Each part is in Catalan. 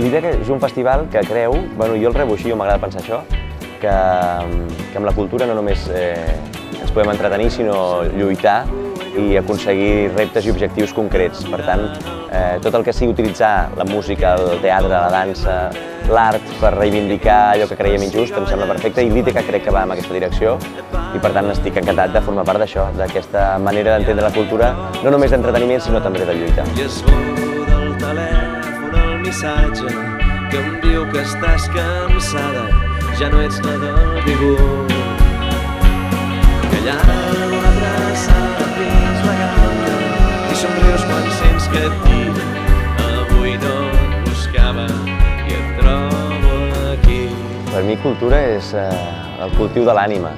l'ITEC és un festival que creu, bueno, jo el rebo així, m'agrada pensar això, que amb la cultura no només ens podem entretenir, sinó lluitar i aconseguir reptes i objectius concrets. Per tant, tot el que sigui utilitzar la música, el teatre, la dansa, l'art per reivindicar allò que creiem injust em sembla perfecte i l'ITEC crec que va en aquesta direcció i per tant estic encantat de formar part d'això, d'aquesta manera d'entendre la cultura, no només d'entreteniment sinó també de lluita. I esborra del telèfon el missatge que em diu que estàs cansada, ja no ets la del dibuix. Que llarga una abraçada fins la gana i somrius quan sents que et tira. Avui no et buscava i et trobo aquí. Per mi cultura és el cultiu de l'ànima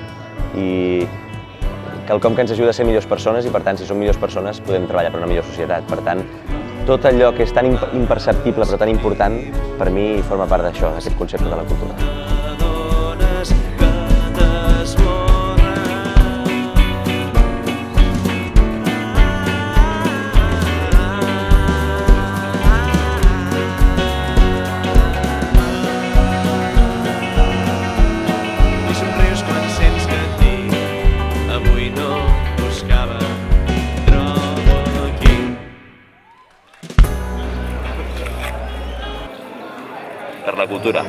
i quelcom que ens ajuda a ser millors persones i per tant si som millors persones podem treballar per una millor societat. Per tant, tot allò que és tan imperceptible però tan important per mi forma part d'això, d'aquest concepte de la cultura. Per la cultura.